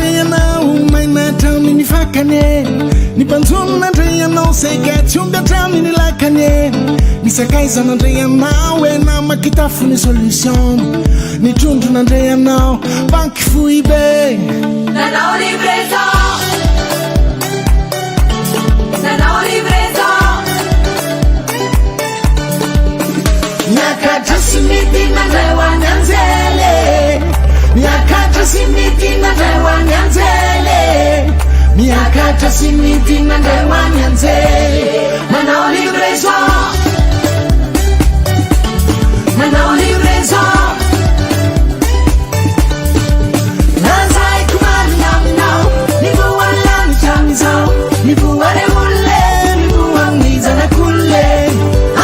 nandreyanao mainatraminy fakane ny panjono nandreyanao saikatsomby atraminy lakane nisakaiza nandreyanao ena makitafony solution ny trondro nandreyanao banky foibe nanao livraison nanao livraison miakatra sy mity nandray hoany anjely miakatra sy mity nandray hoany anjely miakatra sy mity nandray hoany anjely manao livraison manao livraison nazaiko marina aminao nivoany lanitra amizao nivoare olle nivoany zanakolle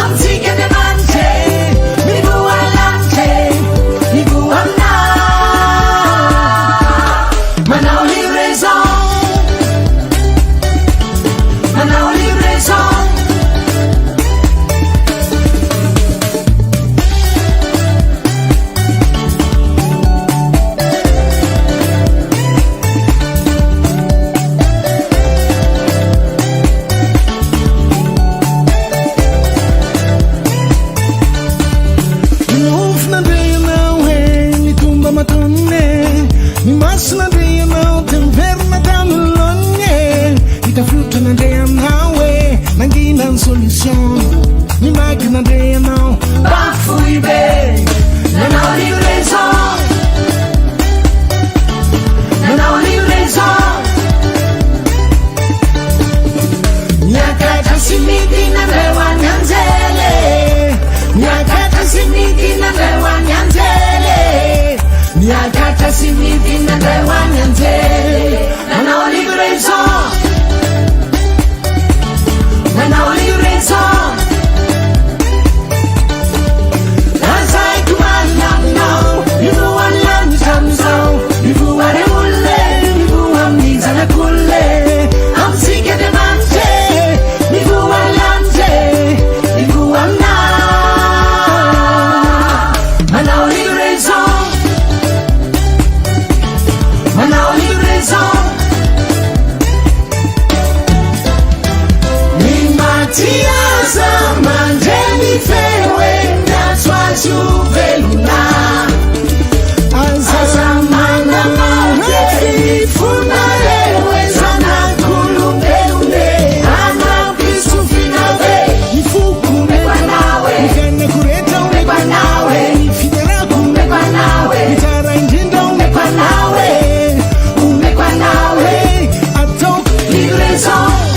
amitsika andriamanitry nivoany lanitry nivo amina manao livraison manao livraison solution ni máquina de não banque foibe nanao livraison nanao livraison miakatra sy mity nandray hoany anjely miakatra sy mity nandray hoany anjely miakatra sy mity nandray hoany anjely nanao livraison nanao livraison nazaiko marina aminao nivoany lanitra amizao nivoare olle nivoamy zanakolle amitsika andriamanitry nivoany lanitry nivo amina manao livraison manao livraison Tiaza mandreny fewe natswazo velona azaza manamaurefi funalewe zanakulumbeune anapisofinave ifukumekanawe ikanyakureta umekanawe ifideraku umekanawe itara injinda umekanawe umekanawe atok livraison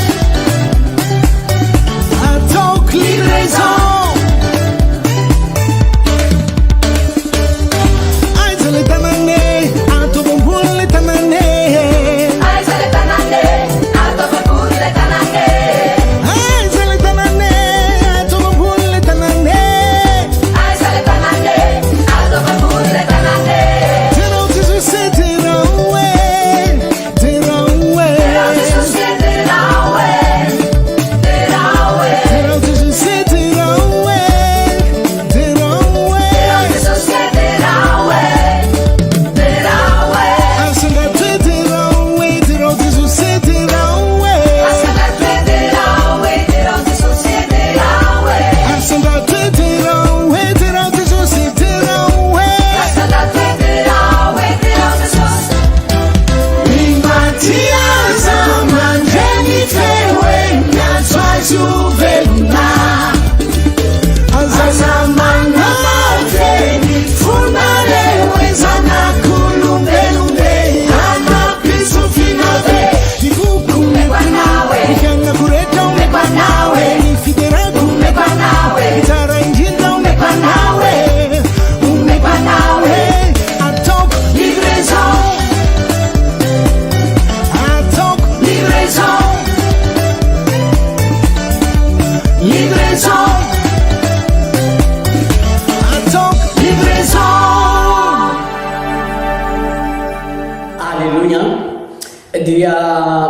dia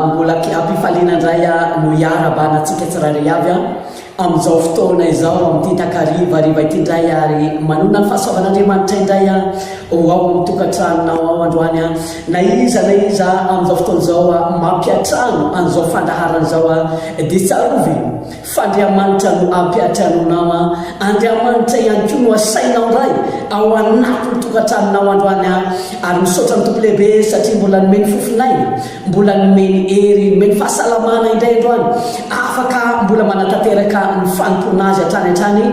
mbola kiapifaliana ndray no iarabanatsika tsirairay avy a amin'izao fotoana izao amin'ity takariva riva ity indray ary manona ny fahasoavan'Andriamanitra indray ao amin'ny tokantranonao ao androany na iza amin'izao fotoana izao mampiatrano an'izao fandaharana izao dia tsarovy f'Andriamanitra no ampiatranonao Andriamanitra ihany koa no asainao indray ao anatin'ny tokantranonao androany ary misaotra ny tompo lehibe satria mbola nomeny fofonay, mbola nomeny hery, nomeny fahasalamana indray androany afaka mbola manatanteraka ny fanompona azy hatrany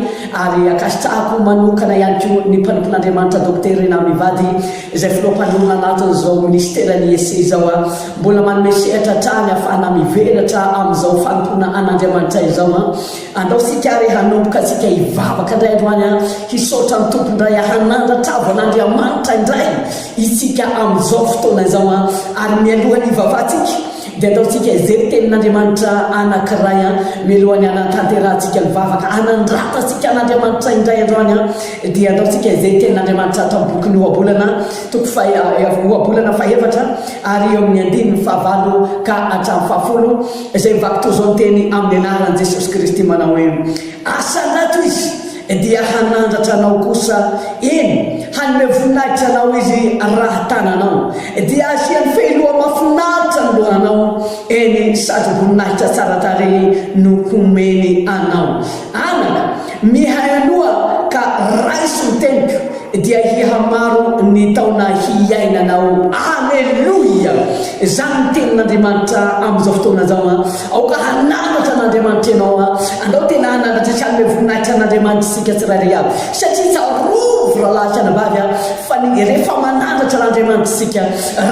ary akasitrahako manokana ihany koa ny mpanompon'Andriamanitra Dr Rena Mivady izay filoha-mpanona anatin'izao ministeran'ny EC zao mbola manome sehatra hatrany ahafahana mivelatra amin'izao fanompona an'Andriamanitra izao andao sika ary hanomboka tsika hivavaka indray androany hisaotra ny tompo indray hanandratravo an'Andriamanitra indray isika amin'izao fotoana izao ary mialohan'ny hivavahantsika dia ataontsika izay tenin'Andriamanitra anankiray mialohan'ny anatanterantsika mivavaka hanandratantsika an'Andriamanitra indray androany dia ataontsika izay tenin'Andriamanitra atao boky ny ohabolana ohabolana fahefatra ary eo amin'ny andininy fahavalo ka hatramin'ny fahafolo izay mivaky toy izao ny teny amin'ny anaran'i Jesosy Kristy manao hoe asandrato izy dia hanandratra anao kosa eny hanome voninahitra anao izy raha tananao dia asiany fehiloha mahafinaritra ny lohanao eny sady voninahitra tsara tarehy no homeny anao anaka mihay aloha ka raiso ny teniko dia hihamaro ny taona hiainanao aleluia zany ny tenin'Andriamanitra amin'izao fotoana zao aoka hanandratra an'Andriamanitra ianao andao tena hanandratra sy hanome voninahitra an'Andriamanitra sika tsirairay avy satria tsarovy rahalahy anavavy fa ny rehefa manandratra an'Andriamanitra sika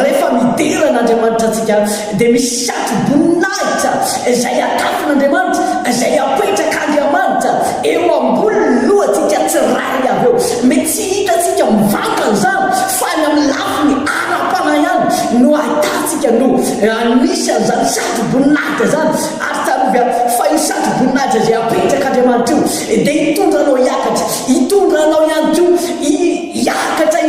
rehefa midera an'Andriamanitra sika dia misy satroboninahitra izay atafin'Andriamanitra izay apetraka Andriamanitra eo ambony lohatsika tsiray avy eo mety tsy hitatsika mivantana zany fa ny amin'ny lafiny ara-pana ihany no ahitatsika no anisy an'izany satroboninahitra zany ary tsarovy fa io satroboninahitra izay apetraka Andriamanitra io dia hitondra anao hiakatra hitondra anao ihany koa hiakatra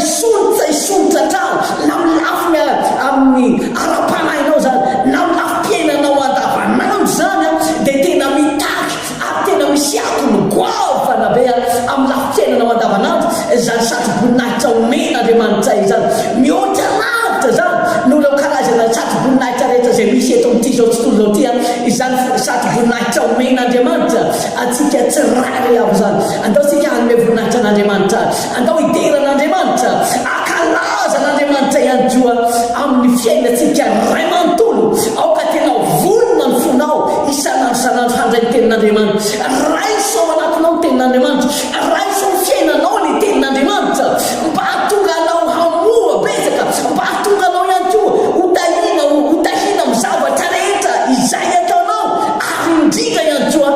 hisonitra trano na milafiny amin'ny ara-panahinao zany na milafim-piainanao andavanandro zany dia tena mitaky ary tena misy akony goavana be amin'ny lafim-piainanao andavanandro zany satroboninahitra omen'Andriamanitra izany mihoatra lavitra zany no leo karazana satroboninahitra rehetra izay misy eto amin'ity zao tontolo zao ty izany satroboninahitra omen'Andriamanitra atsika tsirairay avy zany andao sika hanome voninahitra an'Andriamanitra andao hideran'Andriamanitra akalaza an'Andriamanitra ihany koa amin'ny fiainatsika ray manontolo aoka tena vonona ny fonao isanandro handray ny tenin'Andriamanitra raiso ao anatinao ny tenin'Andriamanitra raiso ny fiainanao ny tenin'Andriamanitra mba hatonga anao hamoa betsaka mba hatonga anao ihany koa hotahina amin'ny zavatra rehetra izay ataonao ary indrindra ihany koa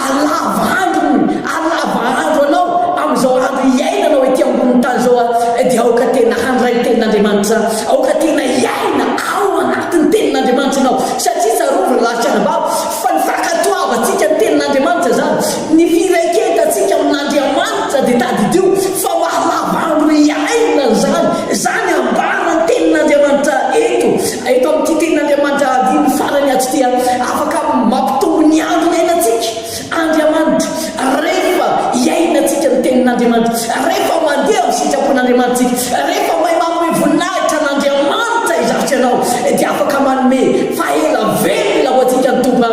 alava andro anao amin'izao andro hiainanao ety ambony tany zao dia aoka tena handray ny tenin'Andriamanitra aoka tena hiaina ao anatin'ny tenin'Andriamanitra ianao satria tsarovy lahatra anabava fa ny fakatoavatsika ny tenin'Andriamanitra zany ny fireketantsika amin'Andriamanitra dia tadidio fa mahalava andro hiaina zany ambara ny tenin'Andriamanitra eto amin'ity tenin'Andriamanitra adiny farany atsy tia afaka mampitombo ny andro ny ainatsika Andriamanitra rehefa hiainatsika ny tenin'Andriamanitra rehefa mandeha amin'ny sitrapon'Andriamanitsika rehefa mahay manome voninahitra an'Andriamanitra izavitra anao dia afaka manome fahaela velona ho atsika ny tompo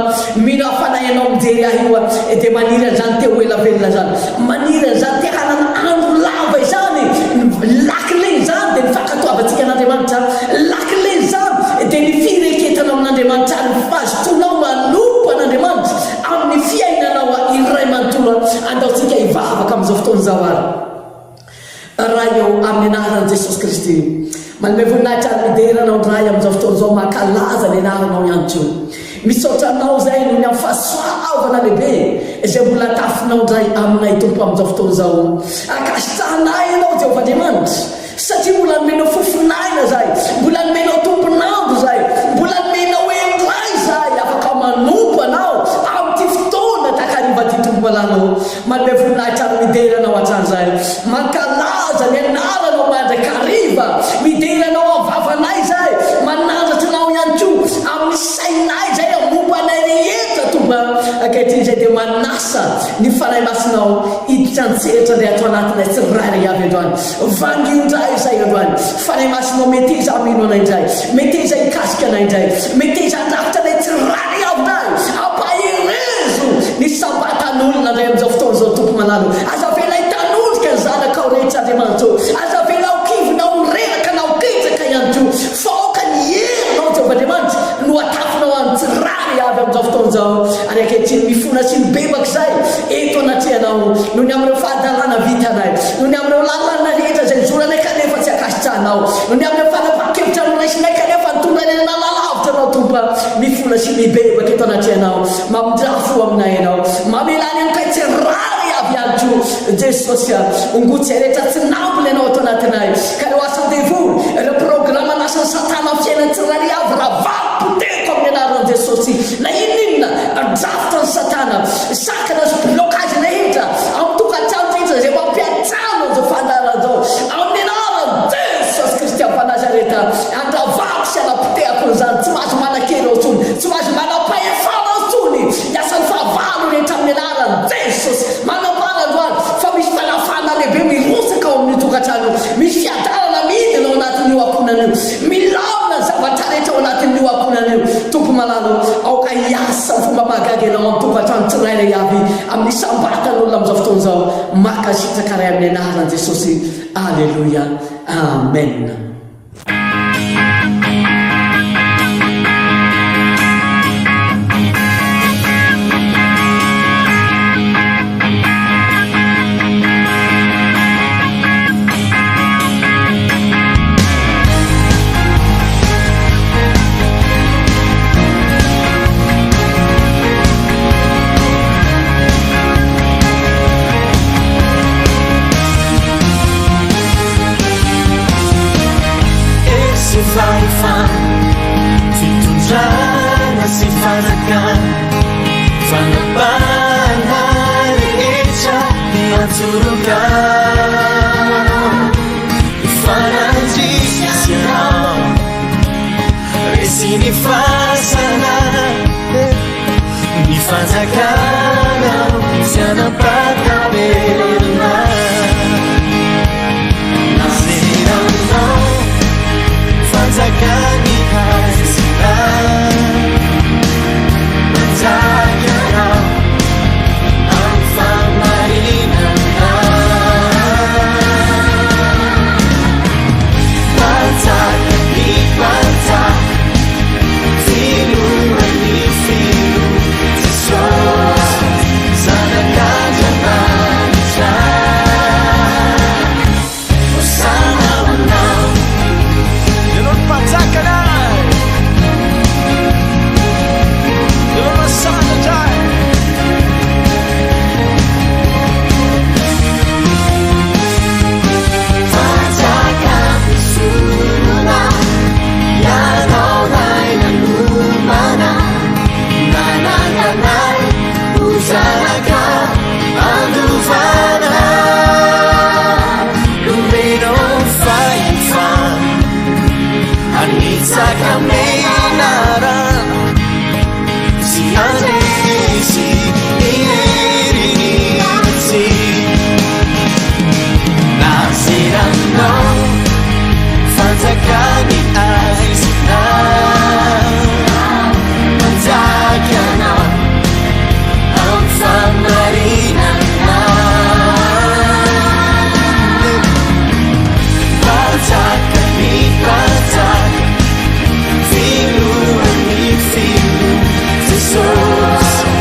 mino fanahinao mijery ahy io dia maniry an'izany teo ela velona zany maniry an'izany te hanana andro lava izany lakile zany dia ny fakatoavatsika an'Andriamanitra lakile zany dia ny fireketana amin'Andriamanitra ny fahazotonao manompo an'Andriamanitra amin'ny fiainanao iray manontolo andaotsika hivavaka amin'izao fotoana zao raha eo amin'ny anaran'i Jesosy Kristy manome voninahitra mideranao ndray amin'izao fotoana zao mankalaza ny anaranao ihany koa misaotra anao zay no ny amin'ny fahasoavana lehibe izay mbola tafinao ndray aminay tompo amin'izao fotoana zao akasitrahanay ianao Jehovah-Andriamanitra satria mbola nomenao fofonaina zay mbola nomenao tomponandro zay mbola nomenao endray zay afaka manompo anao amin'ity fotoana takariva ty tompo malanao manome voninahitra mideranao hatranyzay mankalaza ny anaranao mandrakariva mideranao avavanay zay manandratra anao ihany koa amin'ny sainay zay momba anay rehetra tomba ankehitriny zay dia manasa ny fanahy masinao iditra antseritra nday atao anatinay tsy rairay avy androany vangiondray izay androany fanahy masinao mety iza amino anay indray mety iza ikasika anay indray mety iza andafitra anay tsy rairay avynay ampaherezo ny sambatan'olona ndray amin'izao fotoana zao tompo malalo aza vela hitanolika ny zanakao rehetra andriamanitro aza vela okivinao nyreraka nao ketraka ihany ko faoka ny herinao jehovandriamanitra no atafinao any tsy rary avy amin'izao fotoana zao ary ankehitriny mifona sy mibebaka izay eto anatrehanao no ny amin'ireo fahadalana vitanay no ny amin'ireo lalana rehetra zay zoranay kanefa tsy akasitranao no ny amin'ireo fanapakevitra noraisinay kanefa nitondrany nalalavitra anao tompa mifona sy mibebaka eto anatrehanao mamindrafo aminay ianao mamelany anokay tsy rary avy ihany ko jesosy ongotsy ay rehetra tsy nambony ianao ato anatinay ka reo asan-devoly ireo programa nasany satana amin'ny fiainany tsy rary avy raha vampoteko amin'ny anaran'i jesosy na ininona drafitra ny satana sakana sy blokage rehetra amin'ny tokantrano rehetra zay mampiatsano zao fandarana zao amin'ny anaran'i jesosy kristy amin'ny fanazareta andravako sy anapotehako n'izany tsy mahazo manakely ao tsony tsy mahazo manapahefana ao tsony iasany fahavalo rehetra amin'ny anaran'i jesosy manampanandroany fa misy fanafana lehibe mirosaka ao amin'ny tokantrano misy fiadarana midy anao anatin'io akonan'io milamina zavatra rehetra ao anatin'io akonan'io tompo malalo aoka hiasa fomba mahagaga ianao amin'ny tokantrano tsy rairay avy amin'ny sambatan'olona amin'izao fotoana zao makasitraka ray amin'ny anaran'i jesosy alleluia amen. Fitondrana sy fanakana fanapana rehetra miantsoroka ifanandrisianao resy ny fahasanana ny fanjakana sy anapatavelona naseranao fanjakany hasina manjakanao amin'ny famarinana manjaka ny manjaka filohan'ny filo jesosy zanak'andriamanitra hosana aminao ianao ny mpanjakanay ianao masanandray fanjaka misorona ianao ray nanomana nananganay hozanaka andovana nomenao fahefana anitsaka menara si andresi ierinitsy naseranao fanjakany aizina manjakanao amin'ny famarinana panjakany panjaka filohan'ny filo jesosy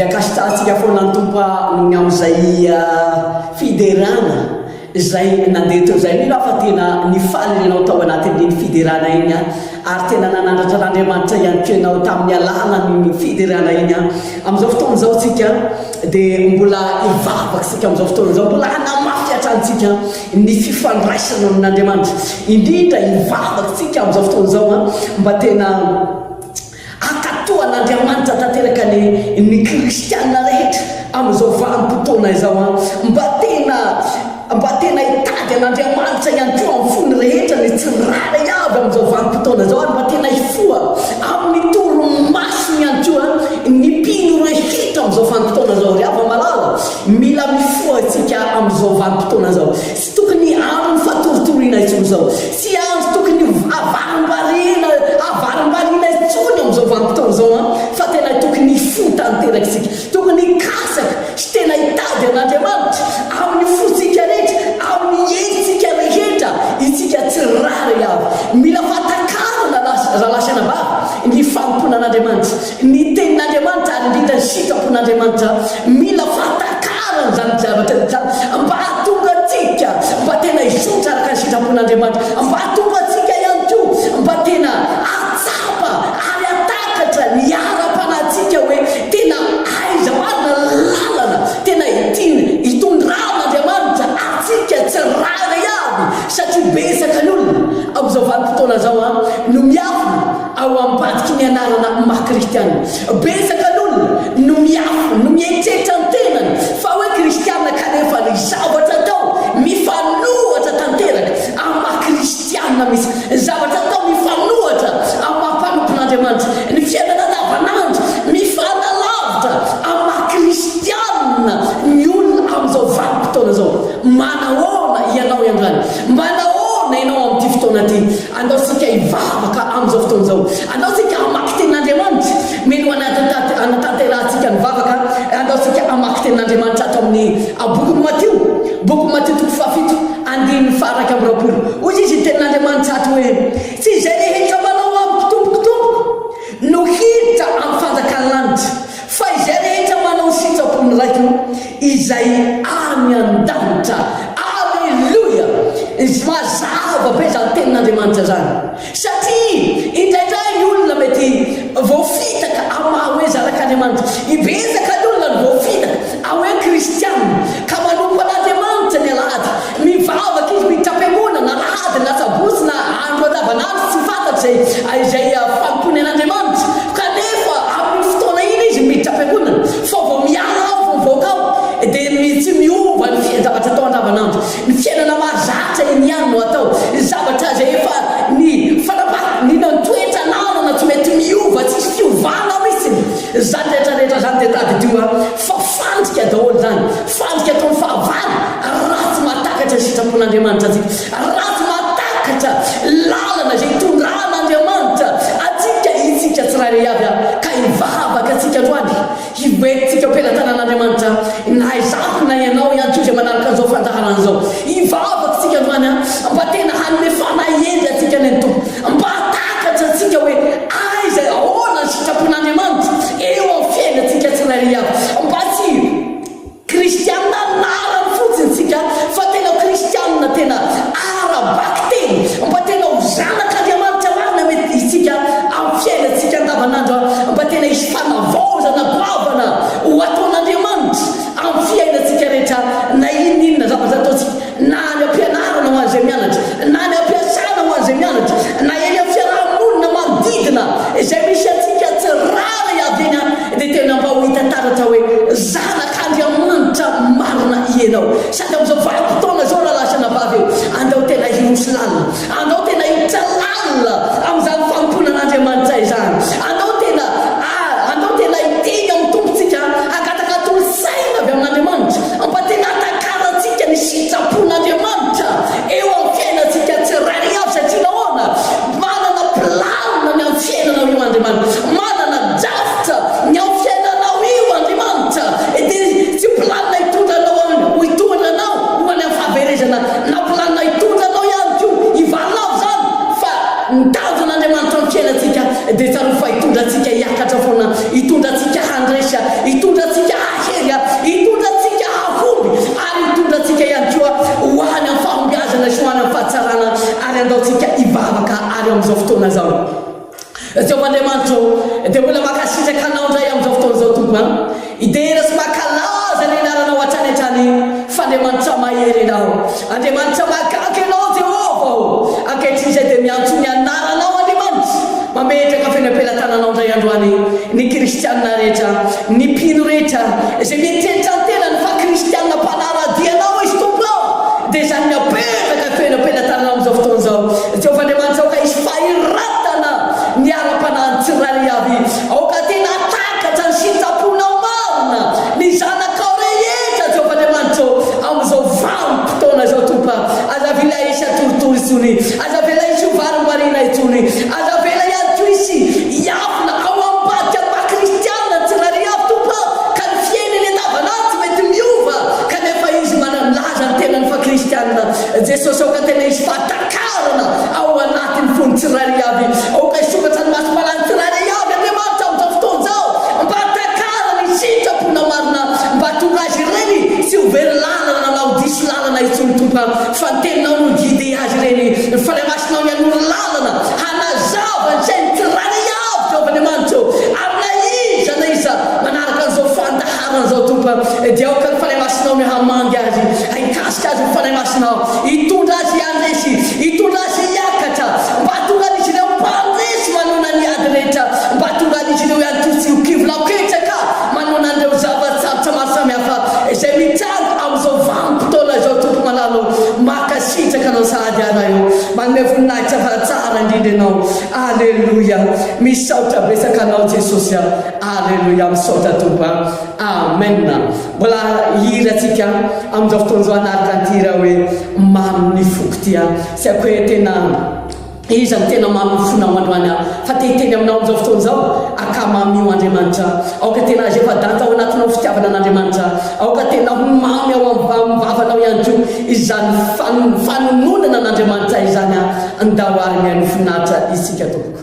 dia akasitratsika foana ny tompa ny amin'izay fiderana zay nandeha teo zay mino afa tena nifaly ianao tao anatin'iny fiderana iny ary tena nanandratra n'Andriamanitra ihany ko ianao tamin'ny alalany fiderana iny amin'izao fotoana zao tsika dia mbola ivavaksika amin'izao fotoana zao mbola hanamafy atrantsika ny fifandraisana amin'Andriamanitra indrindra ivavaksika amin'izao fotoana zao mba tena akatoan'Andriamanitra tanteraka ny kristiana rehetra amin'izao vanim-potoana izao mba tena hitady an'Andriamanitra ihany koa amin'ny fony rehetra ny tsirara avy amin'izao vanim-potoana zao ary mba tena hifoa amin'ny toromasony ihany koa ny mpino rehetra amin'izao vanim-potoana zao ry ava malala mila mifoa antsika amin'izao vanim-potoana zao sy tokony amin'ny fatoritoriana intsony zao sy andro tokony avarim-bariana intsony amin'izao vanim-potoana zao fa tena tokony hifo tanteraka isika tokony hikasaka sy tena hitady an'Andriamanitra amin'ny fotsika rehetra amin'ny etsika rehetra itsika tsirara avy mila fatakarana rahalasana vavy ny famponan'Andriamanitra ny tenin'Andriamanitra ary indrindra ny sitrapon'Andriamanitra mila fatakarana zany zavatra mba hatonga atsika mba tena hisotra araka ny sitrapon'Andriamanitra mba hatonga atsika ihany koa mba tena atsapa ary atakatra ny ara-panatsika hoe tena aiza marina lalana tena hitondraman'Andriamanitra atsika tsirara avy satria besaka ny olona amin'izao vanim-potoana zao no miafina ao ambadiky ny anarana maha-kristiana besaka ny olona no miafina no mieritreritra ny tenany fa hoe kristiana kanefa ny zavatra atao mifanohatra tanteraka amin'ny maha-kristiana misy zavatra atao mifanohatra amin'ny maha-mpanompon'Andriamanitra ny fiainana andavanandro mifanalavitra amin'ny maha-kristiana ny olona amin'izao vanim-potoana zao manahoana ianao iandrany manahoana ianao amin'ity fotoana ty andao sika hivavaka amin'izao fotoana zao andao sika hamaky tenin'Andriamanitra mino anatanterantsika ny vavaka andao sika hamaky tenin'Andriamanitra ato amin'ny boky Matio toko fahafito andininy faraka amin'ny roapolo ozy izy tenin'Andriamanitra ato hoe tsy izay rehetra manao amiko tombokotomboko no hiditra amin'ny fanjakan'lanitra fa izay rehetra manao sitrapony raiko izay any an-danitra alleluia mazava be zany tenin'Andriamanitra zany satria indraindray ny olona mety voafitaka amin'ny maha hoe zanak'Andriamanitra ibezaka ny olona ny voafitaka ahoe kristiana ka manompo an'Andriamanitra ny alahady mivavaka izy mitrape-mona na lahady na sabosy na andro andavanandro tsy fantatry izay fampony an'Andriamanitra kanefa amin'ny fotoana iny izy mitrape-mona fa vao miala ao vao mivoaka ao dia tsy miova ny zavatra atao andavanandro ny fiainana mahazatra iny ihany no atao zavatra zay efa ny toetra nanana tsy mety miova tsisy fiovana mihitsy zany rehetrarehetra zany tetaditio fa fandrika daholo zany fandrika atao ny fahavalo ratsy mahatakatra ny sitrapon'Andriamanitra atsika ratsy mahatakatra lalana zay tondrahan'Andriamanitra atsika itsika tsirairay avy ka hivavaka atsika androany hivoetintsika am-pelantanan'Andriamanitra na izako na ianao ihany koa zay manaraka an'izao fandaharana zao hivavaka atsika androany mba tena hanome fanahendy atsika ny tompo mba hatakatra atsika hoe aiza ahoana ny sitrapon'Andriamanitra eo amin'ny fiainantsika tsirairay avy mba tsy kristiana narany fotsiny tsika fa tena kristiana tena arabaky teny mba tena ho zanak'Andriamanitra marina mety isika amin'ny fiainantsika andavanandro mba tena hisy fanavaozana bavana ho ataon'Andriamanitra amin'ny fiainantsika rehetra na inonina zavatra ataotsika na ny ampianarana ho an'izay mianatra na ny ampiasana ho an'izay mianatra na eny amin'ny fiarahamonina manodidina izay misy atsika tsirara avy eny dia tena mba ho hitantaratra hoe zanak'Andriamanitra marina ianao sady amin'izao vanim-potoana zao rahalasana vavy eo andao tena hirosy lalina andao tena hitra lalina amin'izany famponan'Andriamanitra izany andao tena hiteny amin'ny tompontsika akatakatolo saina avy amin'Andriamanitra mba tena atakarantsika ny sitrapon'Andriamanitra eo amin'ny fiainantsika tsirairay avy satria nahoana manana planina ny amin'ny fiainanao io Andriamanitra manana drafitra ny amin'ny fiainanao io Andriamanitra dia tsy planina hitondranao ho hitondranao ho any amin'ny fahaverezana na planina hitondranao ihany koa hivalinao zany fa nitanjon'Andriamanitra amin'ny fiainantsika dia tsaro fa hitondratsika hiakatra foana hitondratsika handresa, hitondratsika hahenga, hitondratsika hahomby, ary hitondratsika ihany koa ho any amin'ny fahombiazana sy ho any amin'ny fahatsarana, ary andaotsika hivavaka ary amin'izao fotoana zao. Jehovah-Andriamanitra dia mbola makasitraka anao indray amin'izao fotoana zao tompo idera sy makalaza ny anaranao hatrany hatrany fa Andriamanitra mahery anao, Andriamanitra mahagaga anao Jehovah ankehitriny izay dia miantso ny anaranao Andriamanitra mametraka fenam-pelantananao indray androany ny kristianina rehetra, ny mpino rehetra izay mietreritra ny tenany fa kristianina mpanaradianao izy tompo dia izany miapetraka fenam-pelantananao amin'izao fotoana zao. Jehovah-Andriamanitra ka izy fahiratana ny ara-panahy tsirairay avy, aoka tena takatra ny sitraponao marina ny zanakao rehetra Jehovah-Andriamanitra amin'izao vanim-potoana zao tompa, aza vela isy atoritory itsony, aza vela isy hovarim-barina itsony, aza vela ihany ko isy hiavina ao ambadika maha-kristianina tsirairay avy tompa, ka ny fiainany andavanandro tsy mety miova kanefa izy manalaza ny tenany fa kristianina. Jesosy aoka tena izy fahatakarana ao anatin'ny fony tsirairay avy, aoka isokatra ny masom-palany tsirairay avy Andriamanitra amin'izao fotoana zao mba hatakarana ny sitrapona marina, mba tonga azy ireny tsy ho very lalana na ho diso lalana itsony tompa, fa ny teninao no guide azy ireny, ny fanahy-masinao ny hanoro lalana hanazava izay ny tsirairay avy Jehovah-Andriamanitra amina iza na iza manaraka an'izao fandaharana zao tompa, dia aoka ny fanahy-masinao ny hamangy azy, haikasika azy ny fanahy-masinao, hitondra azy iandresy, hitondra azy hiakatra, mba tonga an'izy ireo mpandresy manona ny ady rehetra, mba tonga an'izy ireo ihany koa tsy ho kivonao ketraka manona an'ireo zava-tsarotra maro samihafa izay mitrango amin'izao vanim-potoana zao tompo malalo, makasitraka anao sahady ana io, manome voninahitra tsara indrindra ianao. Alleluia, misaotra besaka anao Jesosy, alleluia, misaotra tompo, amen. Mbola hira atsika amin'izao fotoana zao anaraka an'ity raha hoe mamy ny foko tia, sy ako hoe tena izy ny tena mamy fonao androany fa tehiteny aminao amin'izao fotoana zao akamamio Andriamanitra, aoka tena azy efa data ao anatinao fitiavana an'Andriamanitra, aoka tena ho mamy ao amin'ny vavanao ihany koa izany fanononana an'Andriamanitra izany andahoariny any finaritra isika tompoko.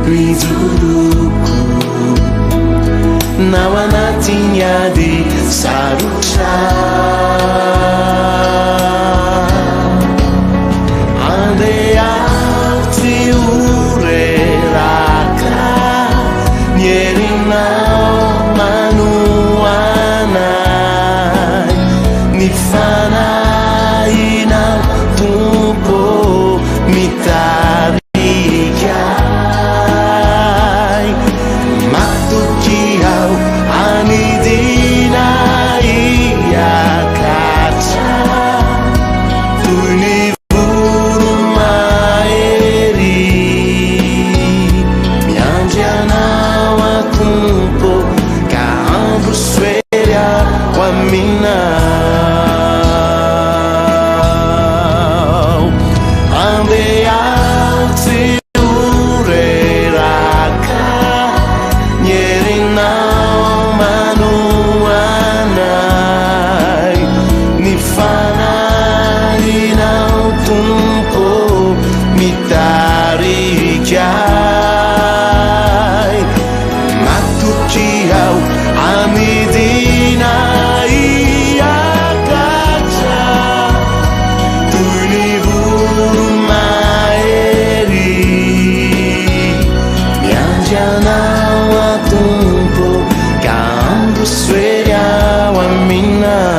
Rizuru hidupku, nao anatiny ady sarotra. Andeha tsy horeraka, ny herinao manoanay, ny fanahinao tompo mitarikay. Matoky aho anidina iakatra, toy ny voromahery, miandry anao atompo ka ambosfery aho aminao. Andeha tsy horeraka, ny herinao manoanay, ny fanahinao tompo mitarikay. Matoky aho amidina iakatra, toy ny voromahery, miandry anao atompo ka ambosfery aho aminao.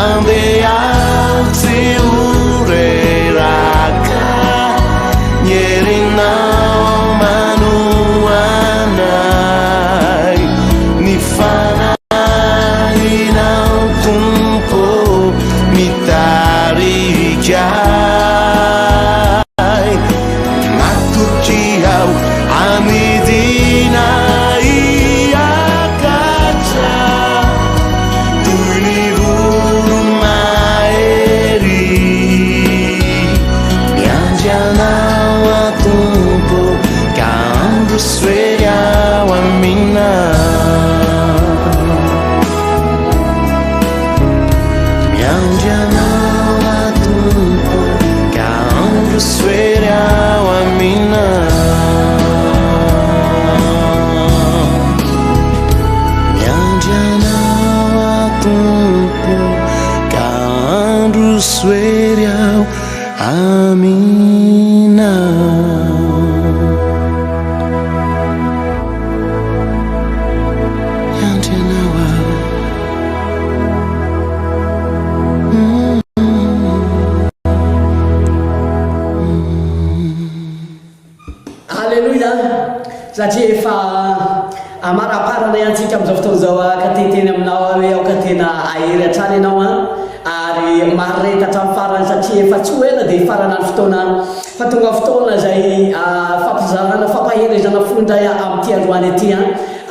Andeha tsy horeraka, ny herinao manoanay, ny fanahinao tompo mitarikay. Matoky aho amidina iakatra, toy ny voromahery, miandry anao atompo ka ambosfery aho aminao. Miandry anao atompo ka ambosfery aho aminao. Miandry anao atompo ka ambosfery aho aminao. Miandry anao aho. Halleluja, satria efa amaraparana iantsika amin'izao fotoana izao ka teteny aminao hoe aoka tena ahery hatrany ianao ary maharetatra amin'ny farany, satria efa tsy ho ela dia farana ny fotoana fa tonga fotoana izay fampizarana fampaherezana fondray amin'ity androany aty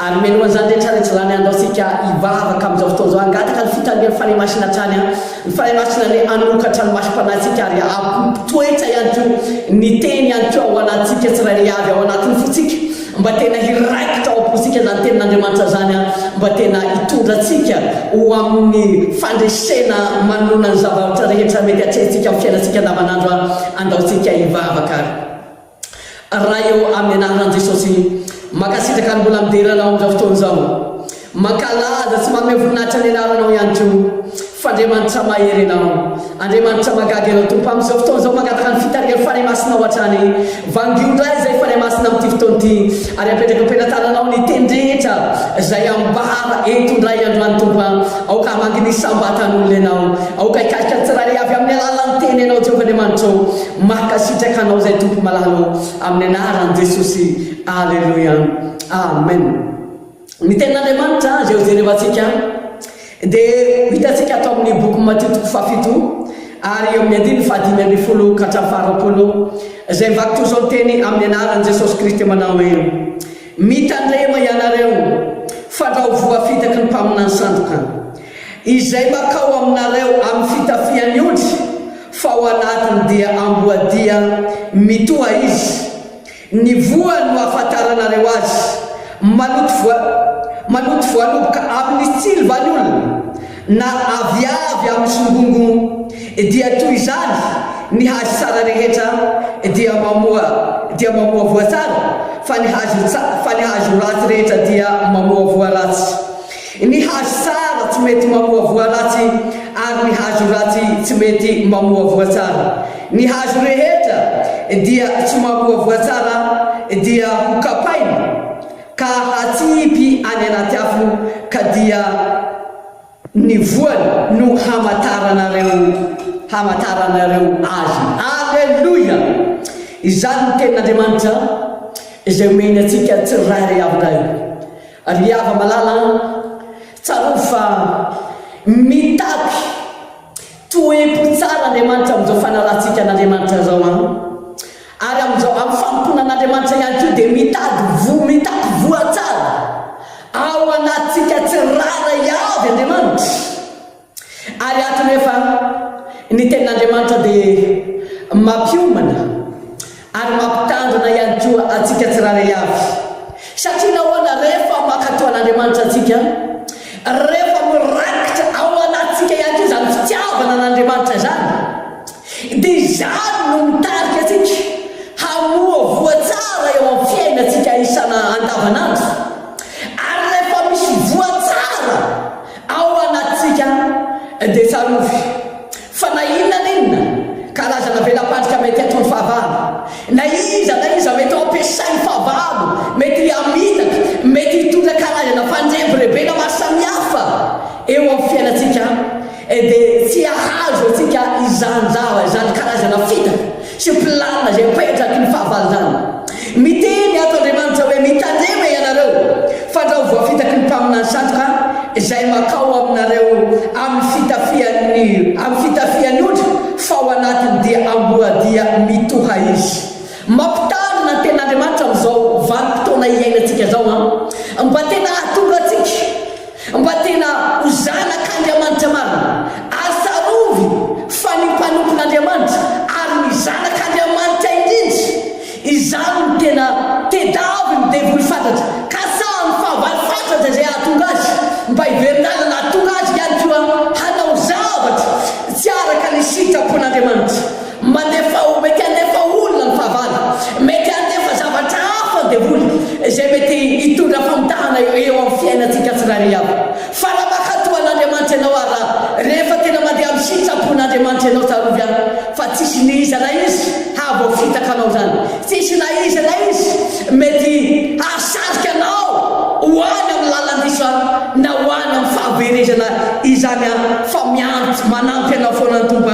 ary melohan'izany rehetrarehetra izany andaosika hivavaka amin'izao fotoana izao, angataka ny fitandrena fanahymasina hatrany, ny fanahymasina ilay anokatra ny masom-panahintsika ary ampitoetra ihany koa ny teny ihany koa ao anatintsika tsirairay avy ao anatin'ny fotsika, mba tena hiraikitra ao am-posika zany tenin'Andriamanitra zany, mba tena hitondra atsika ho amin'ny fandresena manona ny zavatra rehetra mety atrehintsika amin'ny fiainantsika andavanandro, andaosika hivavaka. Raha eo amin'ny anaran'i Jesosy makasitraka ny mbola mideranao amin'izao fotoana izao, mankalaza tsy manome voninahitra ny anaranao ihany koa fa Andriamanitra mahery anao, Andriamanitra magagy anao tompo amin'izao fotoana izao, mangataka ny fitarian'ny fanahy masina ho hatrany, vangio indray izay Andriamanitra masina amin'ity fotoana ity ary apetraka ampenatananao ny teny rehetra izay ambara eto ndray androany tompo aoka manginy sambatan'olona ianao aoka hikasika tsirairay avy amin'ny alalan'ny teny ianao Jehovah Andriamanitra makasitraka anao zay tompo malalo amin'ny anaran'i Jesosy. Alleluia, amen. Ny tenin'Andriamanitra zay hojerevantsika dia hitatsika atao amin'ny boky Matthieu 7 ary eo amin'ny andiny fahadimy ambin'ny folo ka hatramin'ny fara-polo izay mivaky toy izao teny amin'ny anaran'i Jesosy Kristy manao hoe mitandrema ianareo fandrao voafitaky ny mpaminany sandoka izay makao aminareo amin'ny fitafiany ondry fa ao anatiny dia amboadia mitoha izy ny voany no ahafantaranareo azy maloto voaloboka amin'ny silvany olona na aviavy amin'ny songongo dia toy izany ny hazy tsara rehetra dia mamoa voatsara fa ny hazo ratsy rehetra dia mamoa voaratsy. Ny hazo tsara tsy mety mamoa voaratsy ary ny hazo ratsy tsy mety mamoa voatsara. Ny hazo rehetra dia tsy mamoa voatsara dia hokapaina ka hatsipy any anaty afo ka dia ny voany no hamataranareo azy. Alleluia. Izany ny tenin'Andriamanitra izay omeny atsika tsirairay avindray ary ava malala tsaro fa mitaky toepo tsara Andriamanitra amin'izao fanalatsika n'Andriamanitra zao ary amin'izao amin'ny famponan'Andriamanitra ihany koa dia mitaky voatsara ao anatsika tsirairay avy Andriamanitra. Ary ato nefa ny tenin'Andriamanitra dia mampiomana ary mampitandrina ihany koa atsika tsirairay avy satria nahoana rehefa makatoan'Andriamanitra atsika rehefa mirakitra ao anatsika ihany koa zany fitiavana n'Andriamanitra zany dia izany no mitarika atsika hamoa voatsara eo amin'ny fiainatsika isana andavanandro. Ary rehefa misy voatsara ao anatsika dia tsarovy fa na inona karazana velapatrika mety atao ny fahavalo na iza mety ampiasay fahavalo mety amitaka mety hitondra karazana fandremby na maro samihafa eo amin'ny fiainatsika dia tsy ahazo atsika izany karazana fitaka sy pilana zay petraky ny fahavalo zany. Miteny ato Andriamanitra hoe mitandrema ianareo fandrao voafitaky ny mpaminany sandoka izay makao aminareo amin'ny fitafiany ondry fa ao anatiny dia amboadia mitoha izy. Mampitandrina ny tenin'Andriamanitra amin'izao vanim-potoana iainantsika zao mba tena hatonga atsika mba tena hozanak'Andriamanitra marina ary tsarovy fa ny mpanompon'Andriamanitra ary ny zanak'Andriamanitra indrindra izany no tena tedaviny devoly fantatra ka samy fahavalo fantatra zay hahatonga azy mba hiverinalana hatonga azy ihany koa hanao zavatra tsy araka ny sitrapon'Andriamanitra mety andefa olona ny fahavalo mety andefa zavatra hafa devoly zay mety hitondra famitahana eo amin'ny fiainatsika tsirairay avy. Fa raha makatoan'Andriamanitra ianao ara rehefa tena mandeha amin'ny sitrapon'Andriamanitra ianao tsarovy fa tsisy nizana izy havoafitaka anao zany tsisy naizana izy mety hasarika anao hoany amin'ny lalandiso na hoany amin'ny fahaverezana izany fa manampy anao foana ny tompo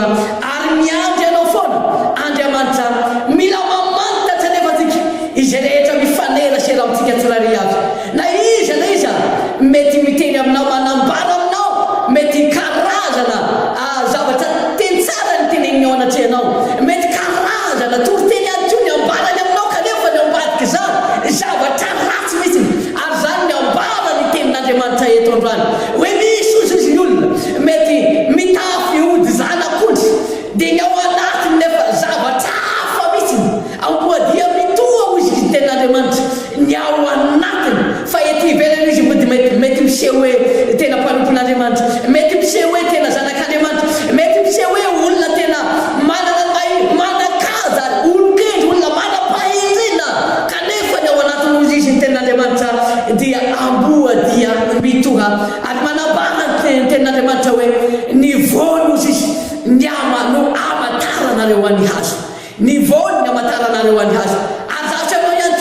ary miandry anao foana Andriamanitra mila mamantatra nefa atsika izy rehetra mifanera sera amintsika tsirairay avy na iza mety miteny aminao manambara aminao mety karazana zavatra teny tsara ny teneny ao anatry anao mety karazana toriteny any koa ny ambarany aminao kanefa ny ambadika zavatra ratsy mihitsy ary zany ny ambara ny tenin'Andriamanitra eto androany hoe misy ozy ny olona mety mitafy ody zanak'ondry dia ny ao anatiny nefa zavatra hafa mihitsy amboadia mitoha ozy izy tenin'Andriamanitra ny ao anatiny fa ety ivelany izy mety miseho hoe tena mpanompon'Andriamanitra mety miseho hoe tena zanak'Andriamanitra mety miseho hoe olona tena manakaza olon-kendry olona manam-pahirina kanefa ny ao anatiny ozy izy ny tenin'Andriamanitra dia amboadia mitoha ary manambara ny tenin'Andriamanitra hoe ny voany ozy izy no amataranareo an'ny hazo ny voany ny amataranareo an'ny hazo ary zavatra anao ihany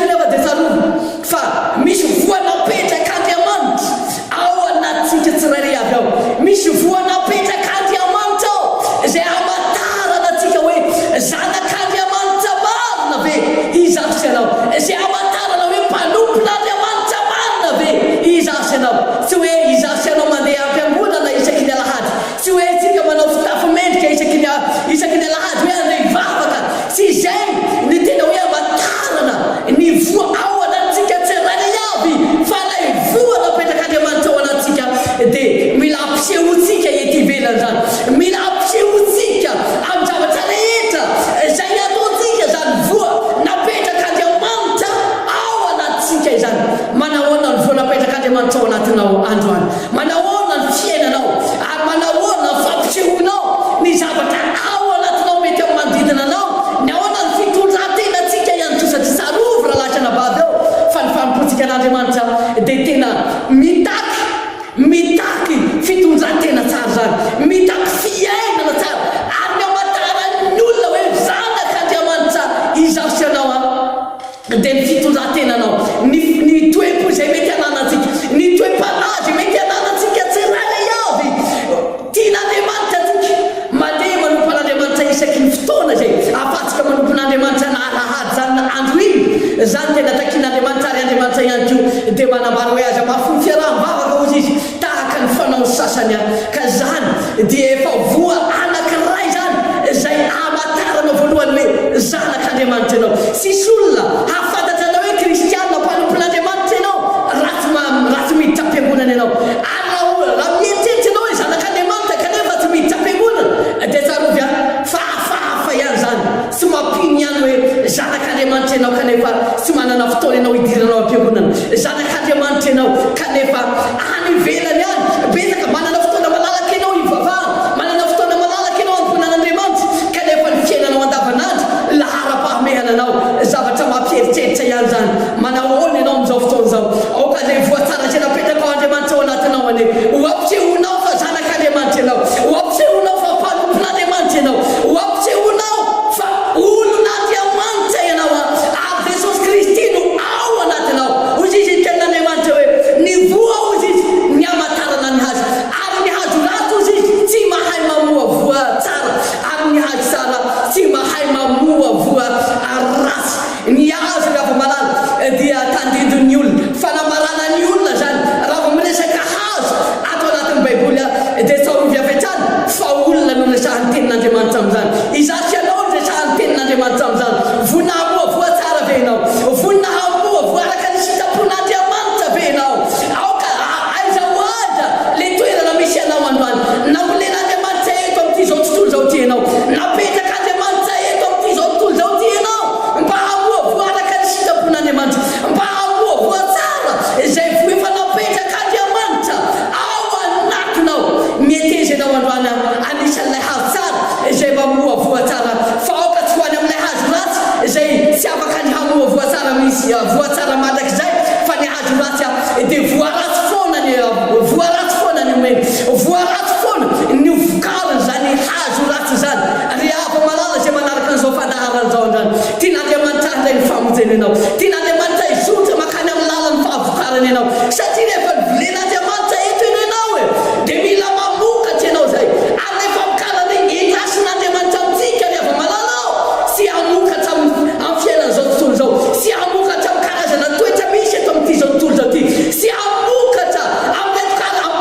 izaho sy anao a dia ny fitondran-tenanao ny toepo izay mety ananantsika ny toe-panazy mety ananantsika tsirairay avy tian'Andriamanitra atsika mandeha manompo an'Andriamanitra isaky ny fotoana zay ahafatsika manompo n'Andriamanitra na alahady zany andro iny zany tena takian'Andriamanitra ary Andriamanitra ihany koa dia manambara hoe aza mahafono fiaraha-bavaka ozy izy tahaka ny fanaony sasany a ka zany dia efa voa anankiray zany zay amatarana voalohany hoe zanak'Andriamanitra ianao sisy olona hafantatra anao hoe kristianina mpanompon'Andriamanitra ianao ratsy miditra am-piangonana ianao raha mieritreritra ianao hoe zanak'Andriamanitra kanefa tsy miditra am-piangonana dia tsarovy a fahafahafa ihany zany tsy mampino ihany hoe zanak'Andriamanitra ianao kanefa tsy manana fotoana ianao hidiranao am-piangonana zanak'Andriamanitra ianao kanefa any ivelany any betsaka manana fotoana malalaka ianao ivavahana manana fotoana malalaka ianao amponan'Andriamanitra kanefa ny fiainanao andavanandro lahara-pahamehana anao zavatra mampieritreritra ihany zany manahoana ianao amin'izao fotoana zao aoka le voatsara zay napetaka ao Andriamanitra ao anatinao ane hoampisehonao fa zanak'Andriamanitra ianao hoampisehonao fa mpanompon'Andriamanitra ianao hoampisehonao fa olon'Andriamanitra ianao ary Jesosy Kristy no ao anatinao ozy izy ten'Andriamanitra hoe ny voa ozy izy ny amatarana ny hazo ary ny hazo ratsy ozy izy tsy mahay mamoa voa tsara ary ny hazo tsara tsy mahay mamoa voa ratsy ny hazo rehefa malala dia tandidon'ny olona fanamarana ny olona zany raha miresaka hazo ato anatin'ny baiboly dia tsarovy avetrany fa olona no resahan'ny tenin'Andriamanitra amin'izany izasy ianao no resahan'ny tenin'Andriamanitra amin'izany vonina hamoa voa tsara ve ianao vonina hamoa voa araka ny sitrapon'Andriamanitra ve ianao aoka aiza ho aza le toerana misy ianao androany namolen'Andriamanitra eto amin'ity zao tontolo zao ty ianao napetaka Andriamanitra eto amin'ity zao tontolo zao ty ianao mba hamoa voa araka ny sitrapon'Andriamanitra mba hamoa voa tsara izay vo efa napetaka Andriamanitra ao anatinao mieteza ianao androany anisan'ilay hazo tsara izay mamoa voa tsara fa aoka tsy hoany amin'ilay hazo ratsy izay tsy afaka ny hamoa voa tsara misy voa tsara mandrakizay fa ny hazo ratsy dia voa ratsy foana ny omeny voa ratsy foana ny vokariny zany hazo ratsy zany rehefa malala zay manaraka an'izao fandaharana zao andrany tian'Andriamanitra andray ny famonjena ianao tian'Andriamanitra izotra makany amin'ny lalan'ny fahavokarany ianao satria rehefa len'Andriamanitra eto ianao dia mila mamokatra ianao zay ary rehefa mikarana itasin'Andriamanitra amintsika rehefa malala sy hamokatra amin'ny fiainan'izao tontolo zao sy hamokatra amin'ny karazana toetra misy eto amin'ity zao tontolo zao ty sy hamokatra amin'ny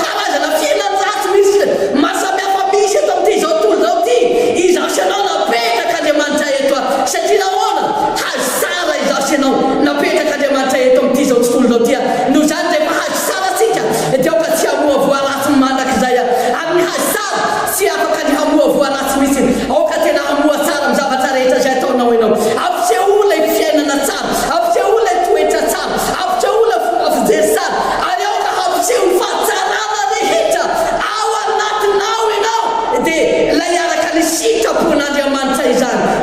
karazana fiainany ratsy misy mahasamihafa misy eto amin'ity zao tontolo zao ty izaho sy anao napetaka Andriamanitra eto satria nahoana hazo tsara izaho sy anao napetaka Andriamanitra eto amin'ity zao tontolo zao ty no zany rehefa hazo tsara tsika dia aoka tsy hamoa voa ratsy mandrakizay amin'ny hazo tsara tsy afaka ny hamoa voa ratsy misy aoka tena hamoa tsara amin'ny zavatra rehetra zay ataonao ianao ampisehola ny fiainana tsara ampisehola ny toetra tsara ampisehola fomba fijery tsara ary aoka hampiseho ny fahatsarana rehetra ao anatinao ianao dia lay araka ny sitrapon'Andriamanitra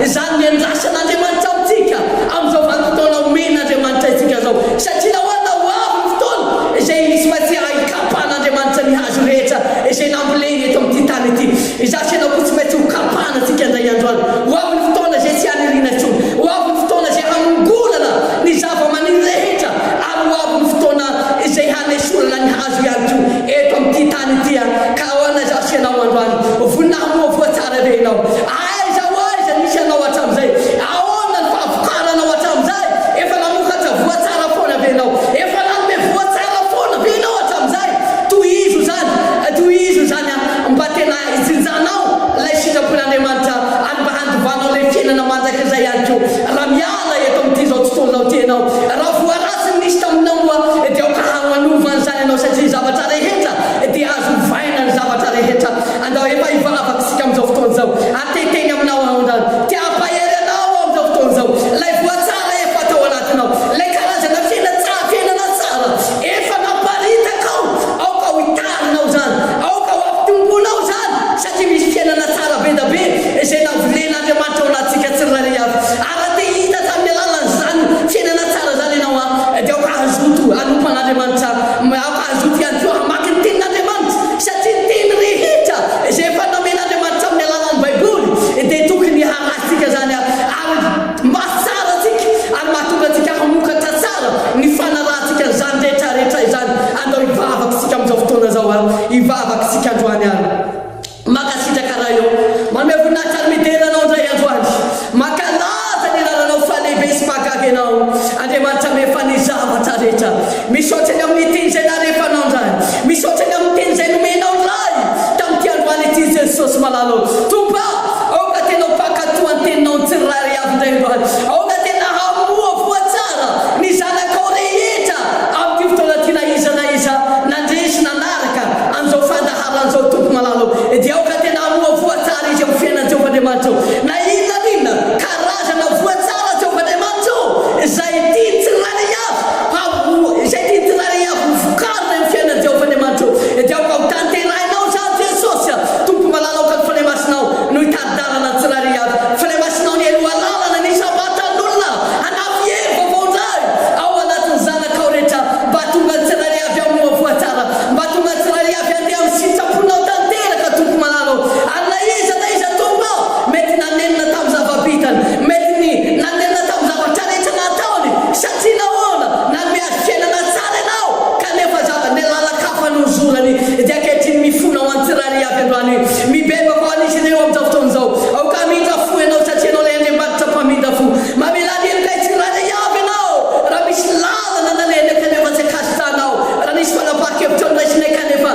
izany ny andrasan'Andriamanitra amintsika amin'izao vanim-potoana omen'Andriamanitra itsika zao satria nahoana ho avy ny fotoana izay misy maintsy hikapahan'Andriamanitra ny hazo rehetra izay namboleny eto amin'ity tany ity izasy ianao koa tsy maintsy ho kapahana antsika indray androany ho avy ny fotoana izay tsy haniriana intsony ho avy ny fotoana izay hanongolana ny zava-maniry rehetra ary ho avy ny fotoana izay hanesorana ny hazo ihany koa eto amin'ity tany ity ka ahoana zasy ianao androany vonina hamoa voa tsara ve ianao aiza ho aiza nisy ianao hatramin'izay ahoana ny fahavokaranao hatramin'izay efa namokatra voa tsara foana ve ianao efa nanome voa tsara foana ve ianao hatramin'izay tohizo zany mba tena izinjanao lay sitrapon'Andriamanitra ary mba handovanao lay fiainana mandrakizay ihany koa raha miala eto amin'ity zao tontolo zao ty ianao raha voa ratsy ny nisy taminao dia aoka hanovany zany ianao satria zavatra rehetra dia azo vaina ny zavatra rehetra andao efa hivavaka sika amin'izao fotoana zao ateteny aminao aondrany tia hampahery anao amin'izao fotoana zao lay voa tsara efa atao anatinao lay karazana fiainana tsara efa namparitakao aoka ho itarinao zany aoka ho ampitongonao zany satria misy fiainana tsara be da be izay navolena Andriamanitra ao anatsika tsirairay avy ary te rehetra. Misaotra ny amin'ny teny izay narefanao ndray, misaotra ny amin'ny teny izay nomenao ndray tamin'ity androany ity Jesosy malalo. Tompo aoka tena mpakatoa ny teninao ny tsirairay avy indray androany, aoka tena hamoa voatsara ny zanakao rehetra amin'ity fotoana ty na iza nandresy nanaraka an'izao fandaharan'izao tompo malalo. Dia aoka tena hamoa voatsara izy amin'ny fiainan'i Jehovandriamanitra, na inona karazana voatsara Jehovandriamanitra izay tia tsirairay avy, izay tia tsirairay avy vokarina amin'ny fiainan'i Jehovandriamanitra. Dia aoka ho tanterahinao zany Jesosy tompo malalo, aoka ny falemasinao no hitadidarana ny tsirairay avy, falemasinao ny aloha lalana ny sabatan'olona hanavy vaovao indray ao anatin'ny zanakao rehetra, mba tonga ny tsirairay avy hamoa voatsara, mba tonga ny tsirairay avy andeha amin'ny sitraponao tanteraka tompo malalo. Ary na iza tompo mety nanenina tamin'ny zava-bitany, mety nanenina tamin'ny zavatra rehetra nataony, satria nahoana nanome azy fiainana tsara ianao kanefa ny lalakafa nozorany. Dia ankehitriny mifona ho an'ny tsirairay avy androany, mibebako an'izy ireo amin'izao fotoan'izao. Aoka hamindra fo ianao satria ianao ilay Andriamanitra mpamindra fo. Mamela anelika tsirairay avy ianao raha misy lalana nanena kanefa tsy akasitanao, raha nisy fanapakevitra andraisinay kanefa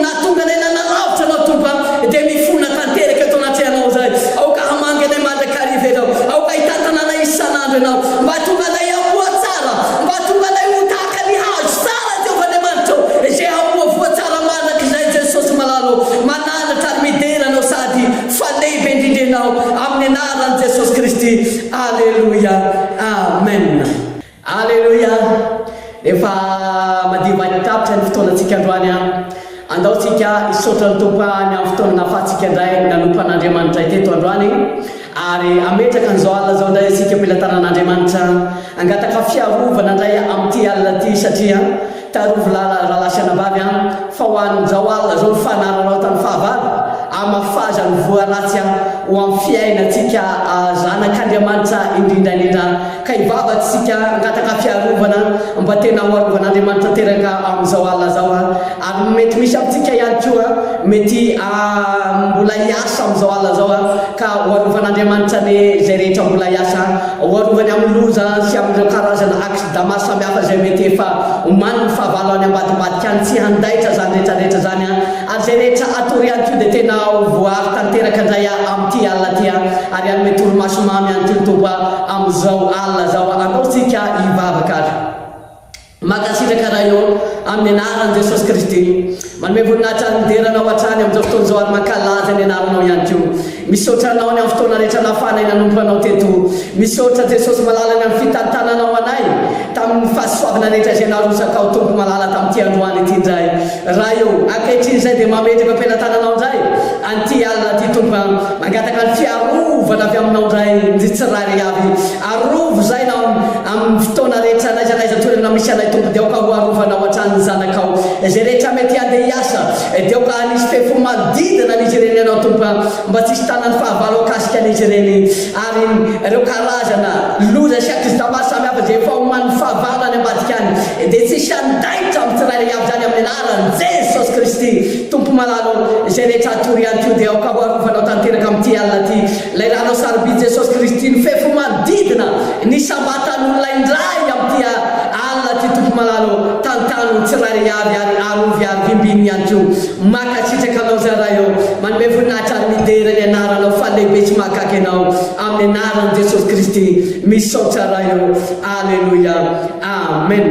natonga ilay nanalavitra anao tompo, dia mifona tanteraka eto anaty ianao zay. Aoka hamangy anay mandrakariva ianao, aoka hitantanana isan'andro ianao, mba tonga anay hamoa tsara, mba tonga anay ho tahaka ny hazo tsara Jehovandriamanitra izay hamoa voatsara manak'izay Jesosy malalo. Mananatra ary mideranao sady falehibe indrindra ianao amin'ny anaran'i Jesosy Kristy. Alleluia, amen, alleluia. Efa madiva tapitra ny fotoanantsika androany andaotsika hisaotra ny tompo any amin'ny fotoana nahafahantsika indray nanompan'Andriamanitra teto androany, ary ametraka n'izao alina zao indray isika mpilatanan'Andriamanitra angataka fiarovana indray amin'ity alina ty, satria tarovo lalasyanabavy fa ho an'izao alina zao ny fanaranao tamin'ny fahavalo amafaza ny voaratsy ho amin'ny fiainantsika zanak'Andriamanitra indrindraindrindra. Ka hivavatsika angataka fiarovana mba tena hoarovan'Andriamanitra teraka amin'izao alina zao, ary mety misy amintsika ihany koa mety mbola hiasa amin'izao alina zao, ka hoarovan'Andriamanitra ny zay rehetra mbola hiasa, hoarovany amin'ny loza sy amin'ireo karazana accident samihafa zay mety efa omany ny fahavalo any ambadibadika any, tsy handaitra zany rehetrarehetra zany, ary zay rehetra atory ihany koa dia tena voary tanteraka indray amin'ity alina ty, ary any mety olo-maso mamy ihany koa tompo amin'izao alina zao. Andaotsika hivavaka ary makasitraka raha eo amin'ny anaran'i Jesosy Kristy, manome voninahitra ny mideranao hatrany amin'izao fotoan'izao, ary mankalaza ny anaranao ihany koa. Misaotra anao ny amin'ny fotoana rehetra nahafana nanompo anao teto, misaotra Jesosy malalany amin'ny fitantananao anay tamin'ny fahasoavana rehetra izay narosakao tompo malala tamin'ity androany ity indray. Raha eo ankehitriny izay dia mametraka ampelantananao indray an'ity alina ty tompo, mangataka ny fiarovana avy aminao indray ny tsirairay avy, arovo zay nao amin'ny fotoana rehetra naizanaiza toerana misy anay tompo, dia aoka ho arovanao hatrany zanakao izay rehetra mety andeha hiasa, dia aoka anisy fefo manodidina an'izy ireny ianao tompo, mba tsisy tanany fahavalo akasika an'izy ireny, ary ireo karazana loza sy accident samihafa zay efa omany fahavalo any ambadika any, dia tsisy andaitra amin'ny tsirairay avy zany amin'ny anaran'i Jesosy Kristy tompo malalo. Izay rehetra atory ihany koa dia aoka ho arovanao tanteraka amin'ity alina ty, lailanao sarobidy Jesosy Kristy ny fefo manodidina ny sambatan'olona indray amin'ity alina ty tompo malalo, tantano tsirairay avy ary arovy ary vimbiny ihany koa. Makasitraka anao zay raha eo, manome voninahitra ary midera ny anaranao falehibe tsy mahakaka ianao amin'ny anaran'i Jesosy Kristy. Misaotra raha eo, alleluia, amen.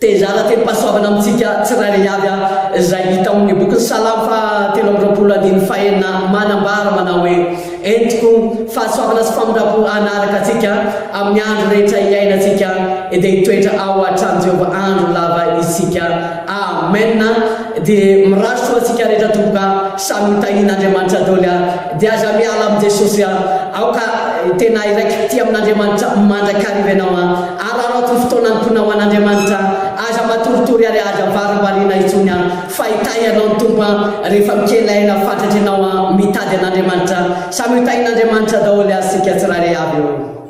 Tezara teny pasoavana amintsika tsirairay avy izay hita amin'ny boky ny Salamo fa 3:4 manambara manao hoe entiko fahasoavana sy famindrapo anaraka atsika amin'ny andro rehetra iainantsika, dia hitoetra ao atramin'i Jehovah andro lava isika, amen. Dia miraso atsika rehetra tompoka samy mitahin'Andriamanitra daholo, dia aza miala amin'ny Jesosy aoka tena iraiky ty amin'Andriamanitra mandrakariva ianao, arahanao ty fotoana nomponao an'Andriamanitra, aza matoritory ary aza varimbariana itsony fa hitahianao ny tompo rehefa mikelaina fantatry ianao mitady an'Andriamanitra, samy hitahin'Andriamanitra daholo asika tsirairay avy eo.